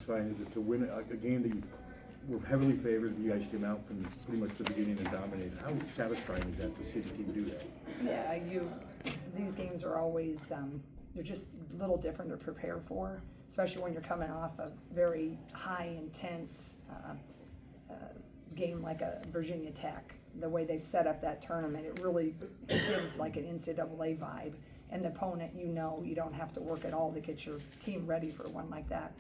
satisfying is it to win a game that you were heavily favored, you guys came out from pretty much the beginning and dominated? How satisfying is that to see the team do that? Yeah, these games are always, they're just a little different to prepare for, especially when you're coming off a very high, intense game like a Virginia Tech. The way they set up that tournament, it really gives like an NCAA vibe. And the opponent, you don't have to work at all to get your team ready for one like that.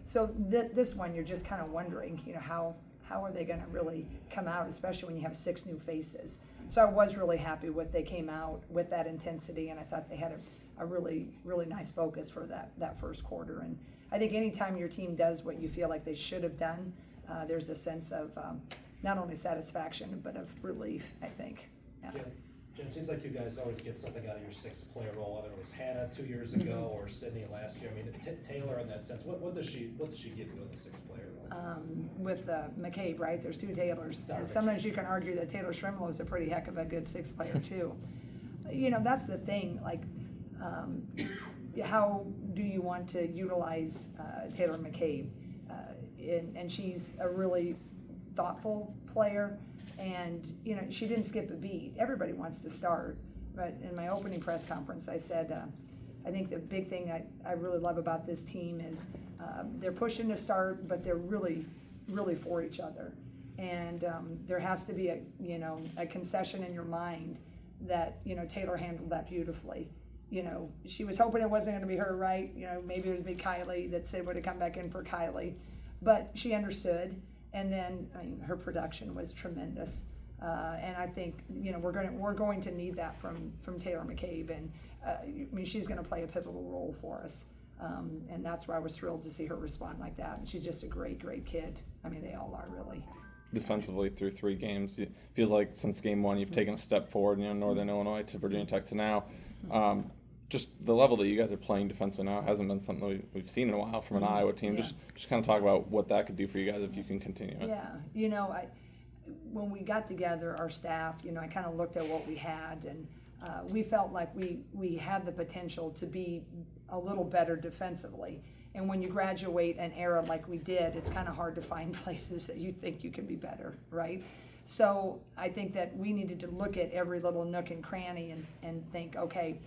So this one, you're just kind of wondering, how are they going to really come out, especially when you have 6 new faces. So I was really happy with they came out with that intensity, and I thought they had a really, really nice focus for that first quarter. And I think anytime your team does what you feel like they should have done, there's a sense of not only satisfaction, but of relief, I think. Yeah. Jen, it seems like you guys always get something out of your 6th player role, whether it was Hannah 2 years ago or Sydney last year. I mean, Taylor in that sense, what does she give you in the 6th player role? With McCabe, right? There's 2 Taylors. Sometimes you can argue that Taylor Shrimlow is a pretty heck of a good 6th player too. That's the thing. Like, how do you want to utilize Taylor McCabe? And she's a really thoughtful player, and she didn't skip a beat. Everybody wants to start, but in my opening press conference I said I think the big thing I really love about this team is they're pushing to start, but they're really for each other, and there has to be a concession in your mind that Taylor handled that beautifully. She was hoping it wasn't going to be her, right? Maybe it would be Kylie, that Sid would have come back in for Kylie, but she understood. And then, her production was tremendous, and I think we're going to need that from Taylor McCabe, and she's going to play a pivotal role for us, and that's why I was thrilled to see her respond like that. And she's just a great kid. They all are really. Defensively through 3 games, it feels like since game 1 you've taken a step forward. Northern Illinois to Virginia Tech to now. Just the level that you guys are playing defensively now hasn't been something that we've seen in a while from an Iowa team. Yeah. Just kind of talk about what that could do for you guys if you can continue it. Yeah, when we got together, our staff, I kind of looked at what we had, and we felt like we had the potential to be a little better defensively. And when you graduate an era like we did, it's kind of hard to find places that you think you can be better, right? So I think that we needed to look at every little nook and cranny and think, okay,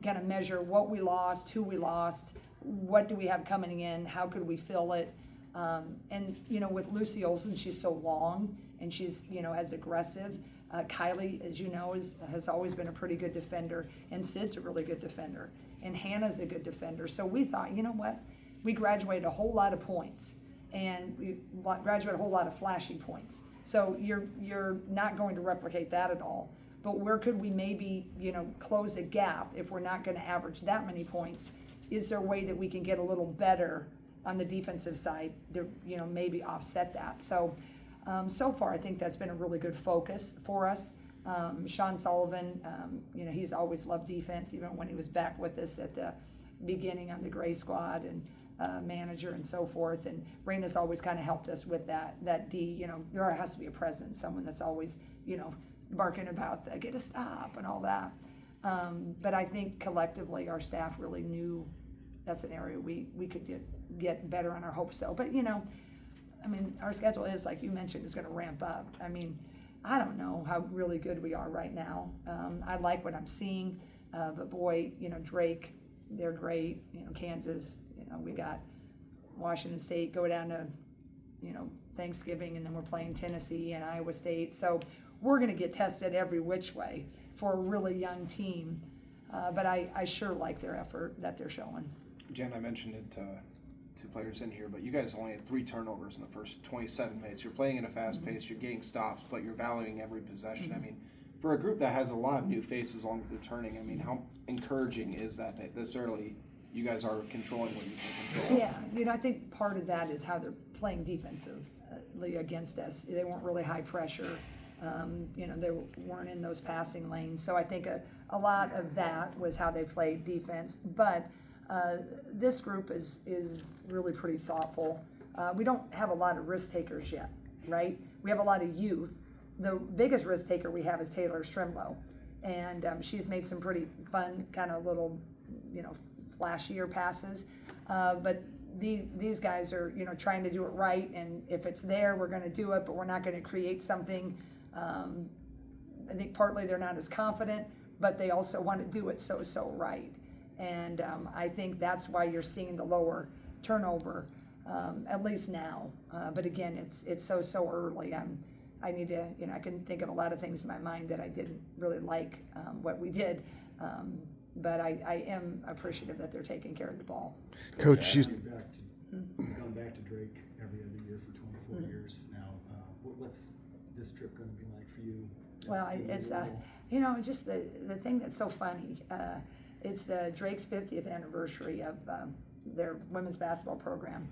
kind of measure what we lost, who we lost, what do we have coming in, how could we fill it, and with Lucy Olsen, she's so long and she's as aggressive. Kylie, as you know, has always been a pretty good defender, and Sid's a really good defender, and Hannah's a good defender. So we thought, what, we graduated a whole lot of points, and we graduated a whole lot of flashy points. So you're not going to replicate that at all. But where could we maybe, close a gap if we're not going to average that many points? Is there a way that we can get a little better on the defensive side to, maybe offset that? So, so far, I think that's been a really good focus for us. Sean Sullivan, he's always loved defense, even when he was back with us at the beginning on the Gray Squad, and manager and so forth. And Raina's always kind of helped us with that D. There has to be a presence, someone that's always, barking about the get a stop and all that. But I think collectively our staff really knew that's an area we could get better on. Our hope so. But our schedule is, like you mentioned, is going to ramp up. I don't know how really good we are right now. I like what I'm seeing, but boy, Drake, they're great. Kansas, we got Washington State, go down to Thanksgiving, and then we're playing Tennessee and Iowa State. So we're going to get tested every which way for a really young team, but I sure like their effort that they're showing. Jen, I mentioned it to 2 players in here, but you guys only had 3 turnovers in the first 27 minutes. You're playing at a fast pace, you're getting stops, but you're valuing every possession. For a group that has a lot of new faces along with returning, how encouraging is that this early you guys are controlling what you can control? Yeah, I think part of that is how they're playing defensively against us. They weren't really high pressure. They weren't in those passing lanes. So I think a lot of that was how they played defense. But this group is really pretty thoughtful. We don't have a lot of risk takers yet, right? We have a lot of youth. The biggest risk taker we have is Taylor Shrimlow. And she's made some pretty fun kind of little, flashier passes. But these guys are, trying to do it right, and if it's there, we're gonna do it, but we're not gonna create something. I think partly they're not as confident, but they also want to do it so right. And I think that's why you're seeing the lower turnover, at least now. But again, it's so early. I need to, I can think of a lot of things in my mind that I didn't really like what we did. But I am appreciative that they're taking care of the ball. Coach, You've gone back to Drake every other year for 24 years now. What's this trip going to be like for you? Well, it's just the thing that's so funny. It's the Drake's 50th anniversary of their women's basketball program,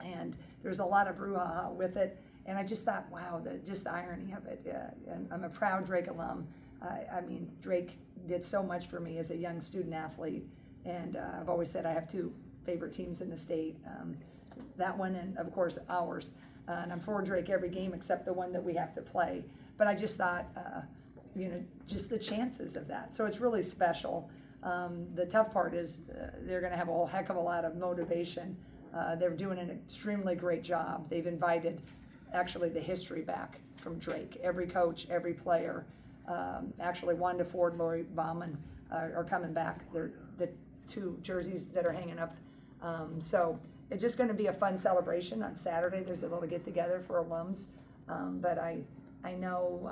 and there's a lot of brouhaha with it. And I just thought, wow, just the irony of it. And I'm a proud Drake alum. I mean, Drake did so much for me as a young student athlete, and I've always said I have two favorite teams in the state, that one and of course ours. And I'm for Drake every game except the one that we have to play. But I just thought, just the chances of that. So it's really special. The tough part is they're going to have a whole heck of a lot of motivation. They're doing an extremely great job. They've invited actually the history back from Drake. Every coach, every player. Actually, Wanda Ford, Lori Bauman are coming back. They're the two jerseys that are hanging up. So it's just going to be a fun celebration on Saturday. There's a little get together for alums. But I know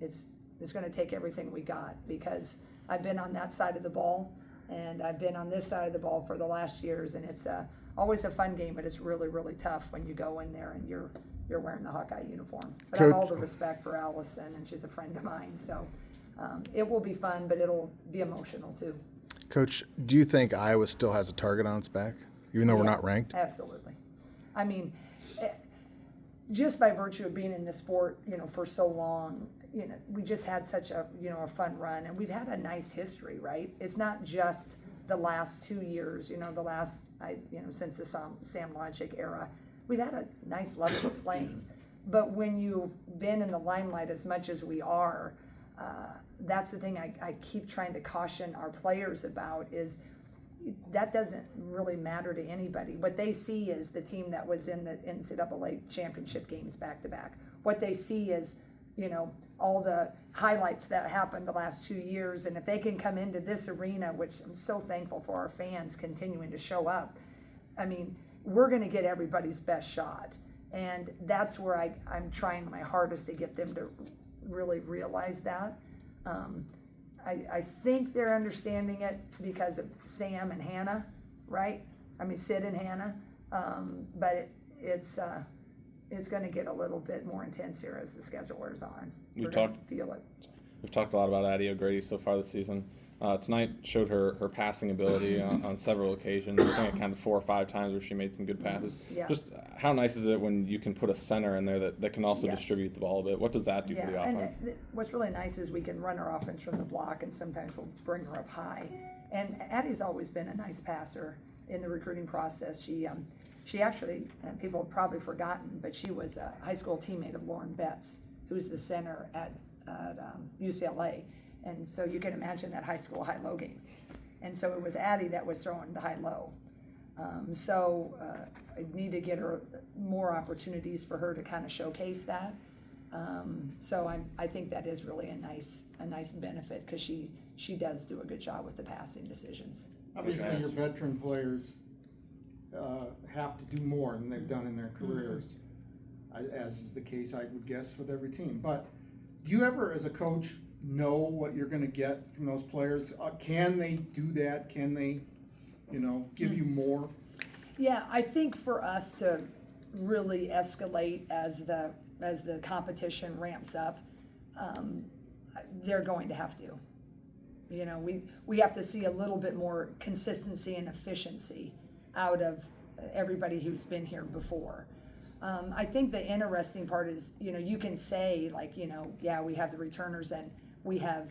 it's going to take everything we got, because I've been on that side of the ball and I've been on this side of the ball for the last years, and it's always a fun game, but it's really tough when you go in there and you're wearing the Hawkeye uniform. But I have all the respect for Allison, and she's a friend of mine, so it will be fun, but it'll be emotional too. Coach, do you think Iowa still has a target on its back, even though we're not ranked? Absolutely. I mean, just by virtue of being in the sport, for so long, we just had such a, a fun run, and we've had a nice history, right? It's not just the last 2 years, the last, since the Sam Logic era. We've had a nice level of playing. But when you've been in the limelight as much as we are, that's the thing I keep trying to caution our players about, is that doesn't really matter to anybody. What they see is the team that was in the NCAA championship games back to back. What they see is, all the highlights that happened the last 2 years. And if they can come into this arena, which I'm so thankful for our fans continuing to show up, I mean, we're going to get everybody's best shot. And that's where I'm trying my hardest to get them to really realize that. I think they're understanding it because of Sam and Hannah, right? I mean, Sid and Hannah. But it's going to get a little bit more intense here as the schedule wears on. We're going to feel it. We've talked a lot about Addie O'Grady so far this season. Tonight showed her passing ability on several occasions. I think it kind of 4 or 5 times where she made some good passes. Yeah. Just how nice is it when you can put a center in there that can also distribute the ball a bit? What does that do for the offense? And what's really nice is we can run our offense from the block, and sometimes we'll bring her up high. And Addie's always been a nice passer in the recruiting process. She actually, and people have probably forgotten, but she was a high school teammate of Lauren Betts, who's the center at UCLA. And so you can imagine that high school high-low game. And so it was Addie that was throwing the high-low. I need to get her more opportunities for her to kind of showcase that. I think that is really a nice benefit, because she does do a good job with the passing decisions. Obviously, your veteran players have to do more than they've done in their careers, as is the case, I would guess, with every team. But do you ever, as a coach, know what you're going to get from those players? Can they do that? Can they, give you more? Yeah, I think for us to really escalate as the competition ramps up, they're going to have to. We have to see a little bit more consistency and efficiency out of everybody who's been here before. I think the interesting part is, you can say, like, yeah, we have the returners and we have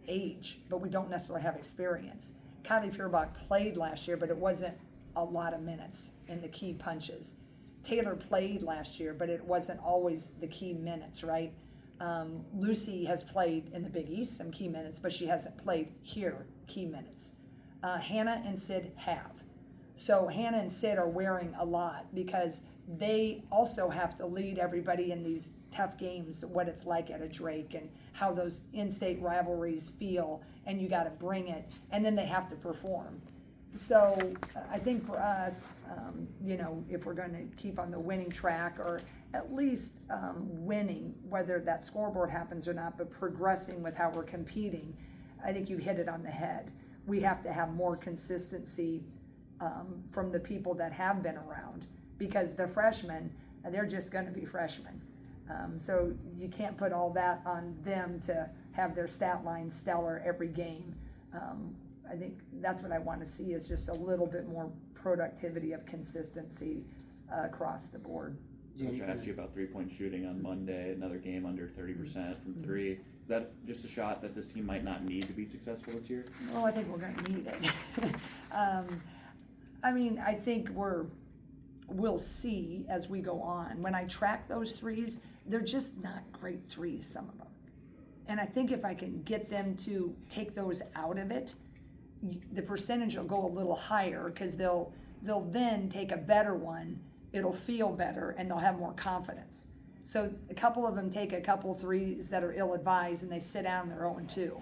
age, but we don't necessarily have experience. Kylie Feuerbach played last year, but it wasn't a lot of minutes in the key punches. Taylor played last year, but it wasn't always the key minutes, right? Lucy has played in the Big East some key minutes, but she hasn't played here key minutes. Hannah and Sid have. So Hannah and Sid are wearing a lot because they also have to lead everybody in these tough games, what it's like at a Drake and how those in-state rivalries feel, and you got to bring it, and then they have to perform. So I think for us, if we're going to keep on the winning track, or at least winning, whether that scoreboard happens or not, but progressing with how we're competing, I think you hit it on the head. We have to have more consistency from the people that have been around, because the freshmen, they're just going to be freshmen. So you can't put all that on them to have their stat line stellar every game. I think that's what I want to see, is just a little bit more productivity of consistency across the board. Coach, I asked you about three-point shooting on Monday, another game under 30% from three. Is that just a shot that this team might not need to be successful this year? Well, I think we're going to need it. I think we'll see as we go on. When I track those threes, they're just not great threes, some of them. And I think if I can get them to take those out of it, the percentage will go a little higher, because they'll then take a better one, it'll feel better, and they'll have more confidence. So a couple of them take a couple threes that are ill-advised, and they sit down, they're 0-2.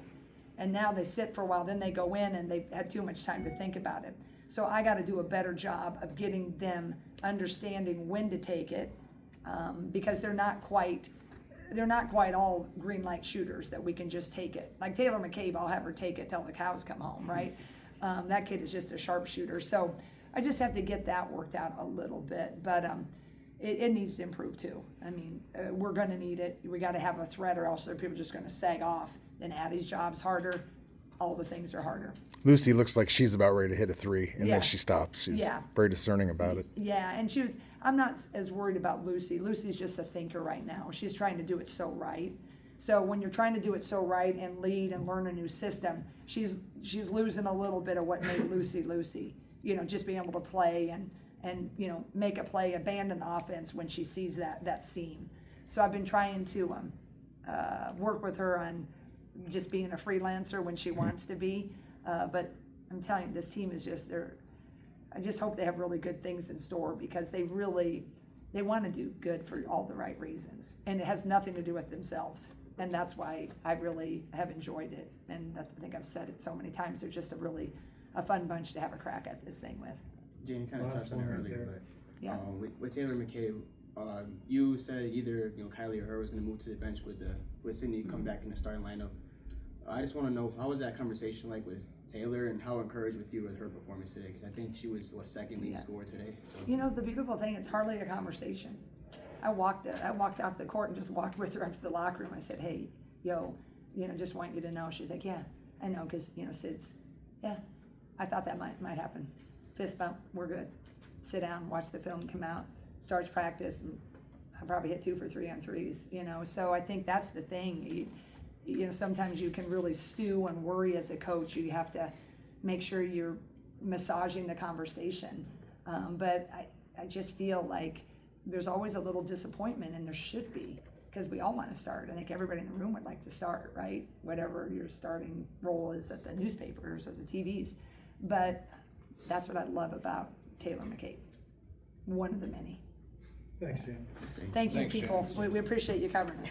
And now they sit for a while, then they go in, and they've had too much time to think about it. So I got to do a better job of getting them understanding when to take it, because they're not quite all green light shooters that we can just take it. Like Taylor McCabe, I'll have her take it till the cows come home, right? That kid is just a sharpshooter. So I just have to get that worked out a little bit, but it needs to improve too. We're going to need it. We got to have a threat, or else people are just going to sag off. Then Addie's job's harder. All the things are harder. Lucy looks like she's about ready to hit a three, and Yeah. then she stops. She's Yeah. very discerning about it. Yeah, and I'm not as worried about Lucy. Lucy's just a thinker right now. She's trying to do it so right. So when you're trying to do it so right and lead and learn a new system, she's losing a little bit of what made Lucy Lucy. Just being able to play and make a play, abandon the offense when she sees that seam. So I've been trying to work with her on just being a freelancer when she wants to be. But I'm telling you, this team is I just hope they have really good things in store, because they want to do good for all the right reasons. And it has nothing to do with themselves. And that's why I really have enjoyed it. And I think I've said it so many times. They're just a fun bunch to have a crack at this thing with. Jane kind of touched on it earlier, but Yeah. with Taylor McCabe, you said either Kylie or her was going to move to the bench with Sydney come back in the starting lineup. I just want to know, how was that conversation like with Taylor, and how encouraged with you with her performance today? Because I think she was second leading scorer today. So. The beautiful thing, it's hardly a conversation. I walked off the court and just walked with her up to the locker room. I said, hey, just want you to know. She's like, yeah, I know, because Sid's, yeah, I thought that might happen. Fist bump, we're good. Sit down, watch the film come out, starts practice, and I probably hit 2 for 3 on threes. So I think that's the thing. Sometimes you can really stew and worry as a coach. You have to make sure you're massaging the conversation. But I just feel like there's always a little disappointment, and there should be, because we all want to start. I think everybody in the room would like to start, right? Whatever your starting role is at the newspapers or the TVs. But that's what I love about Taylor McCabe. One of the many. Thanks, Jane. Thank you, Thanks, people. Shannon. We appreciate you covering us.